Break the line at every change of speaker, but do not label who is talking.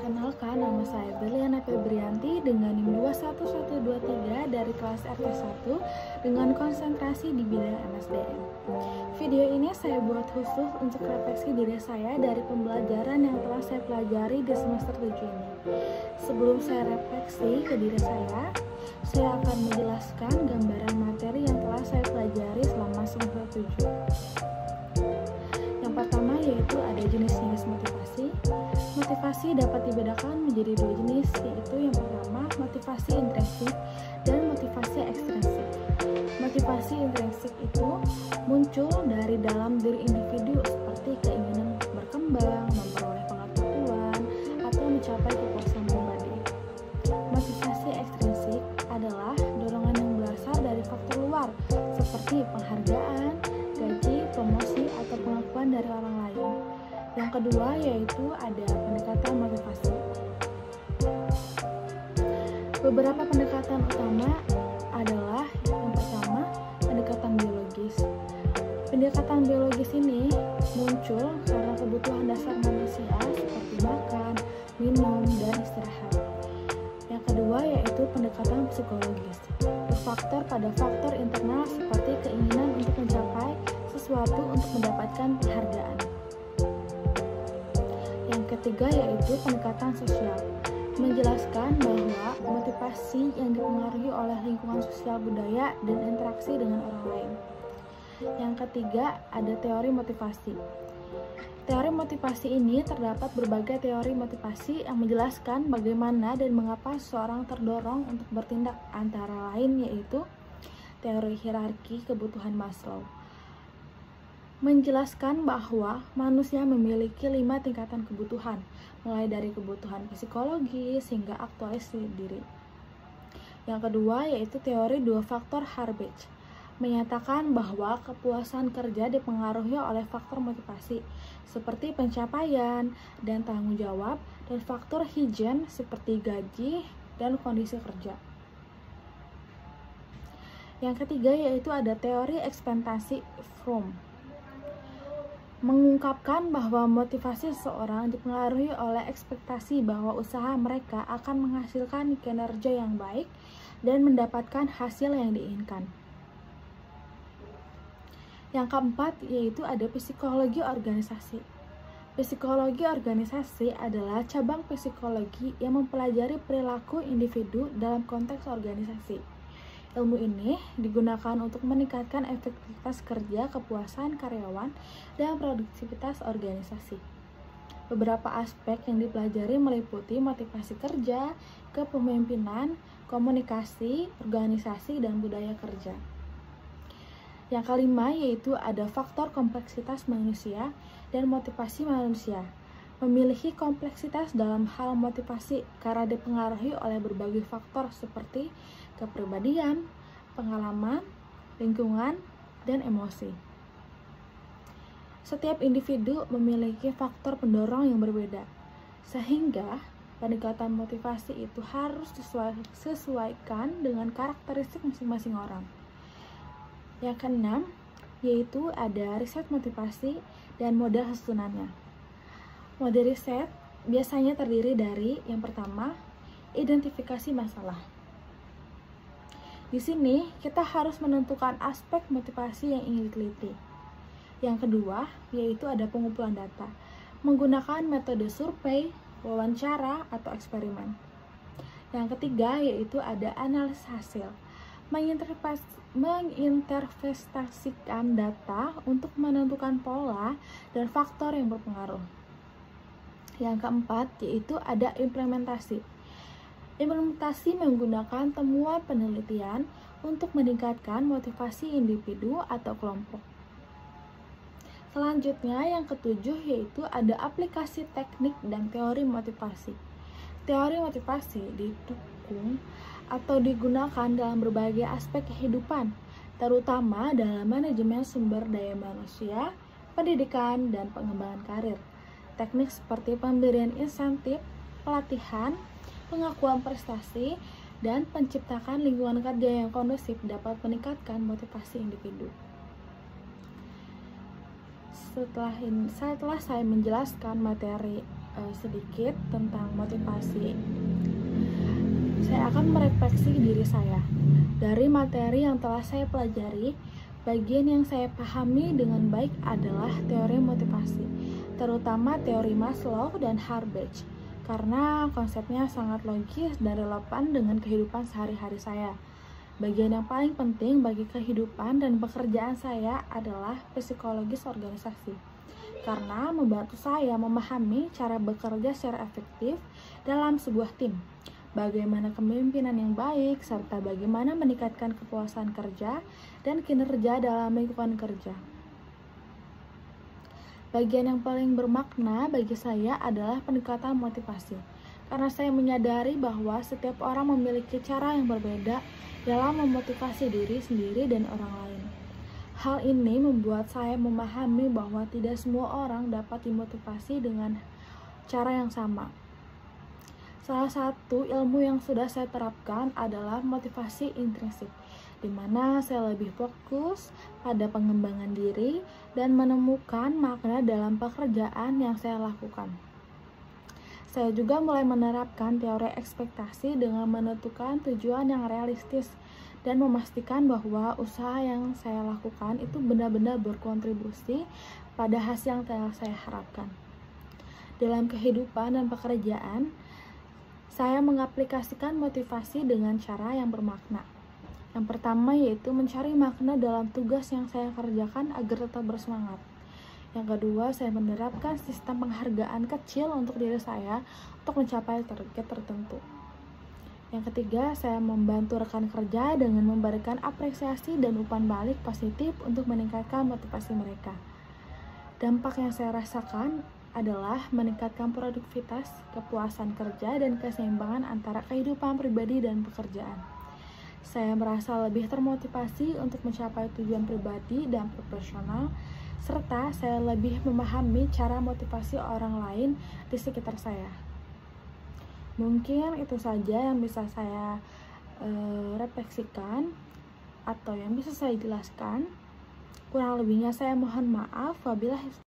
Perkenalkan, nama saya Berliana Febrianti dengan NIM 21123 dari kelas RT1 dengan konsentrasi di bidang MSDM. Video ini saya buat khusus untuk refleksi diri saya dari pembelajaran yang telah saya pelajari di semester 7 ini. Sebelum saya refleksi ke diri saya akan menjelaskan gambaran materi yang telah saya pelajari selama semester 7. Yang pertama yaitu ada jenis-jenis motivasi. Motivasi dapat dibedakan menjadi dua jenis, yaitu yang pertama motivasi intrinsik dan motivasi ekstrinsik. Motivasi intrinsik itu muncul dari dalam diri individu seperti keinginan untuk berkembang, memperoleh pengetahuan, atau mencapai kepuasan pribadi. Motivasi ekstrinsik adalah dorongan yang berasal dari faktor luar seperti penghargaan, gaji, promosi, atau pengakuan dari orang lain. Yang kedua yaitu ada pendekatan motivasi. Beberapa pendekatan utama adalah yang pertama pendekatan biologis. Pendekatan biologis ini muncul karena kebutuhan dasar manusia seperti makan, minum, dan istirahat. Yang kedua yaitu pendekatan psikologis. Berfaktor pada faktor internal seperti keinginan untuk mencapai sesuatu untuk mendapatkan penghargaan. Yang ketiga yaitu pendekatan sosial, menjelaskan bahwa motivasi yang dipengaruhi oleh lingkungan sosial budaya dan interaksi dengan orang lain. Yang ketiga ada teori motivasi. Teori motivasi ini terdapat berbagai teori motivasi yang menjelaskan bagaimana dan mengapa seseorang terdorong untuk bertindak, antara lain yaitu teori hierarki kebutuhan Maslow, menjelaskan bahwa manusia memiliki 5 tingkatan kebutuhan, mulai dari kebutuhan psikologis hingga aktualisasi diri. Yang kedua yaitu teori dua faktor Harbage, menyatakan bahwa kepuasan kerja dipengaruhi oleh faktor motivasi seperti pencapaian dan tanggung jawab, dan faktor Huygens seperti gaji dan kondisi kerja. Yang ketiga yaitu ada teori ekspektasi Fromm, mengungkapkan bahwa motivasi seseorang dipengaruhi oleh ekspektasi bahwa usaha mereka akan menghasilkan kinerja yang baik dan mendapatkan hasil yang diinginkan. Yang keempat yaitu ada psikologi organisasi. Psikologi organisasi adalah cabang psikologi yang mempelajari perilaku individu dalam konteks organisasi. Ilmu ini digunakan untuk meningkatkan efektivitas kerja, kepuasan karyawan, dan produktivitas organisasi. Beberapa aspek yang dipelajari meliputi motivasi kerja, kepemimpinan, komunikasi, organisasi, dan budaya kerja. Yang kelima yaitu ada faktor kompleksitas manusia dan motivasi manusia. Memiliki kompleksitas dalam hal motivasi karena dipengaruhi oleh berbagai faktor seperti kepribadian, pengalaman, lingkungan, dan emosi. Setiap individu memiliki faktor pendorong yang berbeda, sehingga pendekatan motivasi itu harus disesuaikan dengan karakteristik masing-masing orang. Yang keenam yaitu ada riset motivasi dan model susunannya. Model riset biasanya terdiri dari yang pertama, identifikasi masalah. Di sini kita harus menentukan aspek motivasi yang ingin diteliti. Yang kedua yaitu ada pengumpulan data menggunakan metode survei, wawancara, atau eksperimen. Yang ketiga yaitu ada analisis hasil, menginterpretasikan data untuk menentukan pola dan faktor yang berpengaruh. Yang keempat yaitu ada implementasi. Implementasi menggunakan temuan penelitian untuk meningkatkan motivasi individu atau kelompok. Selanjutnya yang ketujuh yaitu ada aplikasi teknik dan teori motivasi. Teori motivasi didukung atau digunakan dalam berbagai aspek kehidupan, terutama dalam manajemen sumber daya manusia, pendidikan, dan pengembangan karir. Teknik seperti pemberian insentif, pelatihan, pengakuan prestasi, dan penciptakan lingkungan kerja yang kondusif dapat meningkatkan motivasi individu. Setelah saya menjelaskan materi sedikit tentang motivasi. Saya akan merefleksi diri saya. Dari materi yang telah saya pelajari, bagian yang saya pahami dengan baik adalah teori motivasi, terutama teori Maslow dan Harbach, karena konsepnya sangat logis dan relevan dengan kehidupan sehari-hari saya. Bagian yang paling penting bagi kehidupan dan pekerjaan saya adalah psikologis organisasi, karena membantu saya memahami cara bekerja secara efektif dalam sebuah tim, bagaimana kepemimpinan yang baik, serta bagaimana meningkatkan kepuasan kerja dan kinerja dalam lingkungan kerja. Bagian yang paling bermakna bagi saya adalah peningkatan motivasi, karena saya menyadari bahwa setiap orang memiliki cara yang berbeda dalam memotivasi diri sendiri dan orang lain. Hal ini membuat saya memahami bahwa tidak semua orang dapat dimotivasi dengan cara yang sama. Salah satu ilmu yang sudah saya terapkan adalah motivasi intrinsik, di mana saya lebih fokus pada pengembangan diri dan menemukan makna dalam pekerjaan yang saya lakukan. Saya juga mulai menerapkan teori ekspektasi dengan menentukan tujuan yang realistis dan memastikan bahwa usaha yang saya lakukan itu benar-benar berkontribusi pada hasil yang telah saya harapkan. Dalam kehidupan dan pekerjaan, saya mengaplikasikan motivasi dengan cara yang bermakna. Yang pertama yaitu mencari makna dalam tugas yang saya kerjakan agar tetap bersemangat. Yang kedua, saya menerapkan sistem penghargaan kecil untuk diri saya untuk mencapai target tertentu. Yang ketiga, saya membantu rekan kerja dengan memberikan apresiasi dan umpan balik positif untuk meningkatkan motivasi mereka. Dampak yang saya rasakan adalah meningkatkan produktivitas, kepuasan kerja, dan keseimbangan antara kehidupan pribadi dan pekerjaan. Saya merasa lebih termotivasi untuk mencapai tujuan pribadi dan profesional, serta saya lebih memahami cara motivasi orang lain di sekitar saya. Mungkin itu saja yang bisa saya refleksikan atau yang bisa saya jelaskan. Kurang lebihnya saya mohon maaf. Wabillahi